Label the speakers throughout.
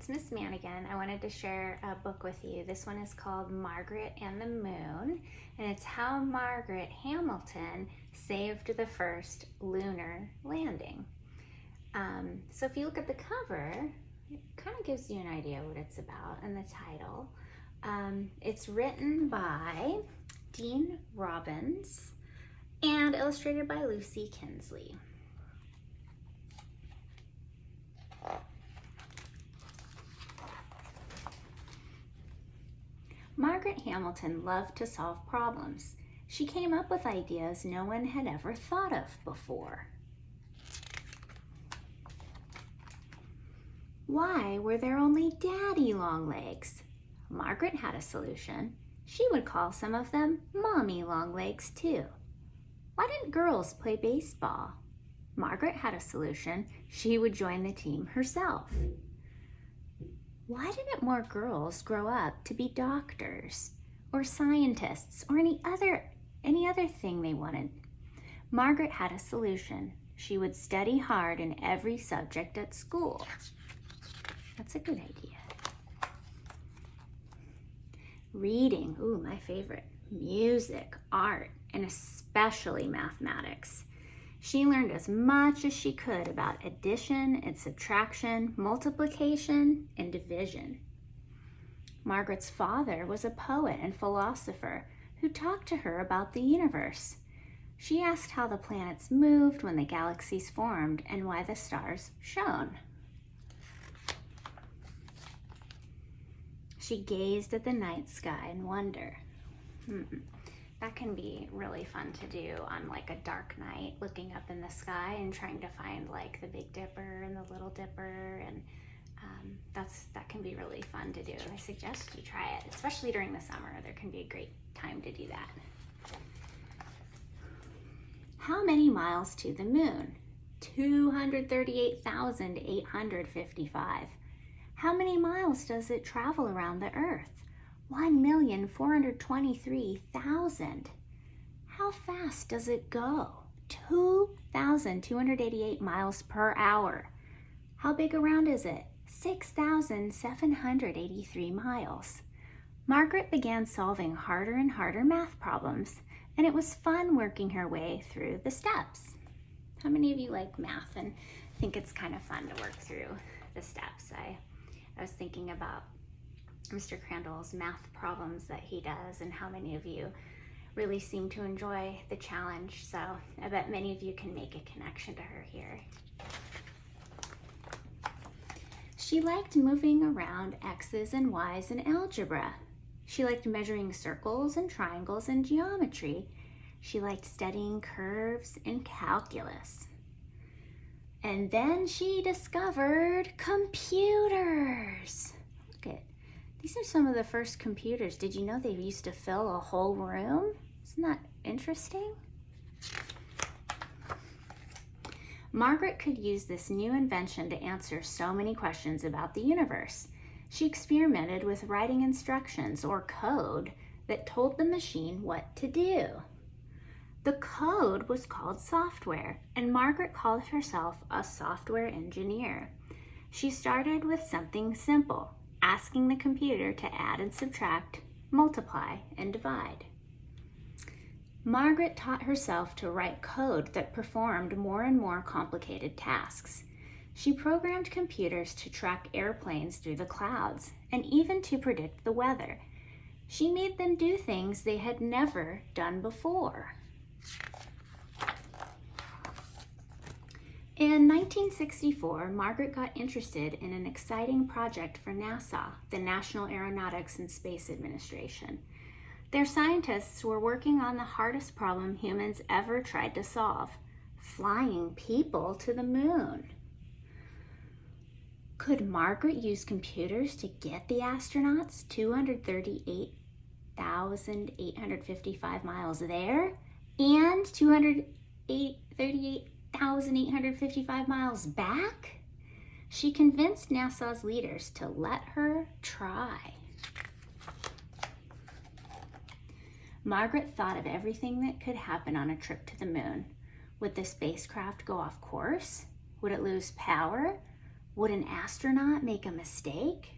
Speaker 1: it's Miss Manigan. I wanted to share a book with you. This one is called Margaret and the Moon, and it's how Margaret Hamilton saved the first lunar landing. So if you look at the cover, it kind of gives you an idea what it's about and the title. It's written by Dean Robbins and illustrated by Lucy Kinsley. Margaret Hamilton loved to solve problems. She came up with ideas no one had ever thought of before. Why were there only daddy long legs? Margaret had a solution. She would call some of them mommy long legs too. Why didn't girls play baseball? Margaret had a solution. She would join the team herself. Why didn't more girls grow up to be doctors or scientists or any other thing they wanted? Margaret had a solution. She would study hard in every subject at school. That's a good idea. Reading, ooh, my favorite. Music, art, and especially mathematics. She learned as much as she could about addition and subtraction, multiplication, and division. Margaret's father was a poet and philosopher who talked to her about the universe. She asked how the planets moved when the galaxies formed and why the stars shone. She gazed at the night sky in wonder. That can be really fun to do on like a dark night, looking up in the sky and trying to find like the Big Dipper and the Little Dipper, and that can be really fun to do. I suggest you try it, especially during the summer. There can be a great time to do that. How many miles to the moon? 238,855. How many miles does it travel around the Earth? 1,423,000. How fast does it go? 2,288 miles per hour. How big around is it? 6,783 miles. Margaret began solving harder and harder math problems, and it was fun working her way through the steps. How many of you like math and think it's kind of fun to work through the steps? I was thinking about Mr. Crandall's math problems that he does and how many of you really seem to enjoy the challenge. So I bet many of you can make a connection to her here. She liked moving around X's and Y's in algebra. She liked measuring circles and triangles in geometry. She liked studying curves in calculus. And then she discovered computers. Look at these are some of the first computers. Did you know they used to fill a whole room? Isn't that interesting? Margaret could use this new invention to answer so many questions about the universe. She experimented with writing instructions or code that told the machine what to do. The code was called software, and Margaret called herself a software engineer. She started with something simple, asking the computer to add and subtract, multiply and divide. Margaret taught herself to write code that performed more and more complicated tasks. She programmed computers to track airplanes through the clouds and even to predict the weather. She made them do things they had never done before. In 1964, Margaret got interested in an exciting project for NASA, the National Aeronautics and Space Administration. Their scientists were working on the hardest problem humans ever tried to solve, flying people to the moon. Could Margaret use computers to get the astronauts 238,855 miles there and 238,855 miles back? She convinced NASA's leaders to let her try. Margaret thought of everything that could happen on a trip to the moon. Would the spacecraft go off course? Would it lose power? Would an astronaut make a mistake?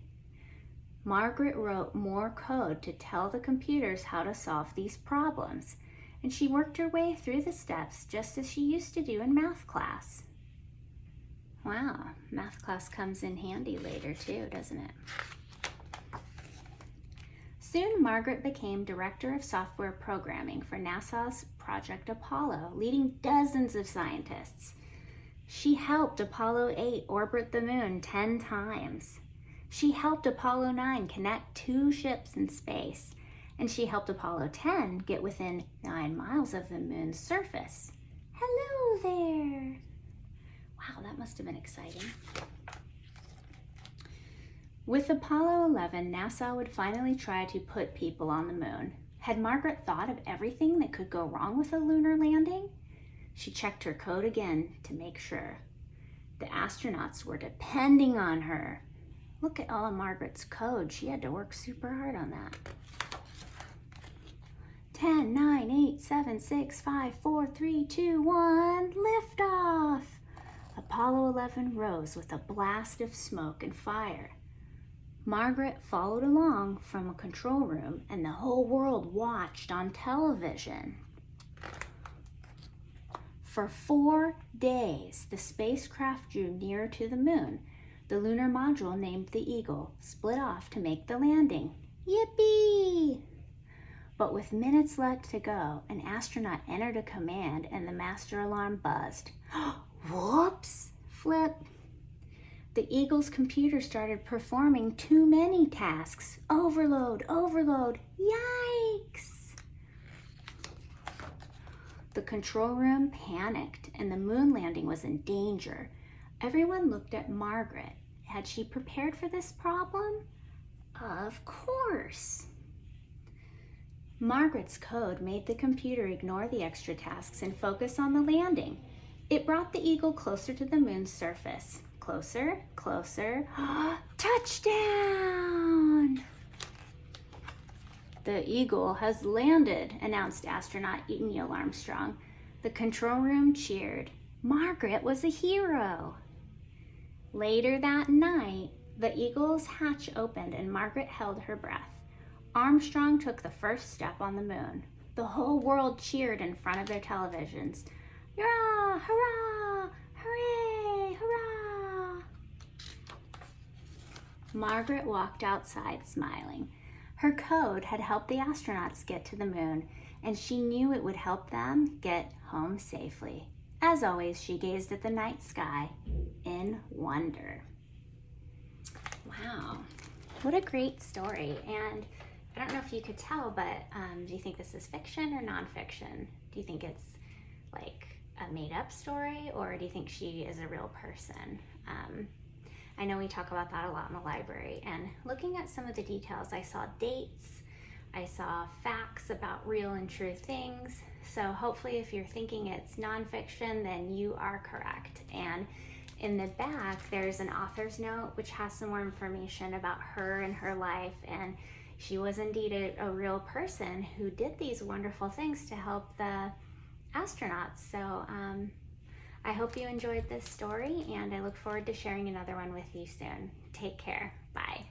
Speaker 1: Margaret wrote more code to tell the computers how to solve these problems, and she worked her way through the steps just as she used to do in math class. Wow, math class comes in handy later too, doesn't it? Soon, Margaret became Director of Software Programming for NASA's Project Apollo, leading dozens of scientists. She helped Apollo 8 orbit the moon 10 times. She helped Apollo 9 connect 2 ships in space, and she helped Apollo 10 get within 9 miles of the moon's surface. Hello there! Wow, that must have been exciting. With Apollo 11, NASA would finally try to put people on the moon. Had Margaret thought of everything that could go wrong with a lunar landing? She checked her code again to make sure. The astronauts were depending on her. Look at all of Margaret's code. She had to work super hard on that. 10, 9, 8, 7, 6, 5, 4, 3, 2, 1, liftoff! Apollo 11 rose with a blast of smoke and fire. Margaret followed along from a control room, and the whole world watched on television. For 4 days, the spacecraft drew near to the moon. The lunar module named the Eagle split off to make the landing. Yippee! But with minutes left to go, an astronaut entered a command and the master alarm buzzed. Whoops! Flip! The Eagle's computer started performing too many tasks. Overload, overload, yikes! The control room panicked and the moon landing was in danger. Everyone looked at Margaret. Had she prepared for this problem? Of course. Margaret's code made the computer ignore the extra tasks and focus on the landing. It brought the Eagle closer to the moon's surface. Closer, closer. Touchdown! The Eagle has landed, announced astronaut Neil Armstrong. The control room cheered. Margaret was a hero. Later that night, the Eagle's hatch opened and Margaret held her breath. Armstrong took the first step on the moon. The whole world cheered in front of their televisions. Hurrah! Hurrah! Hooray! Hurrah! Margaret walked outside smiling. Her code had helped the astronauts get to the moon, and she knew it would help them get home safely. As always, she gazed at the night sky in wonder. Wow, what a great story. And I don't know if you could tell, but do you think this is fiction or nonfiction? Do you think it's like a made-up story, or do you think she is a real person? I know we talk about that a lot in the library, and looking at some of the details, I saw dates, I saw facts about real and true things. So hopefully if you're thinking it's nonfiction, then you are correct. And in the back, there's an author's note which has some more information about her and her life, and she was indeed a real person who did these wonderful things to help the astronauts. So I hope you enjoyed this story, and I look forward to sharing another one with you soon. Take care. Bye.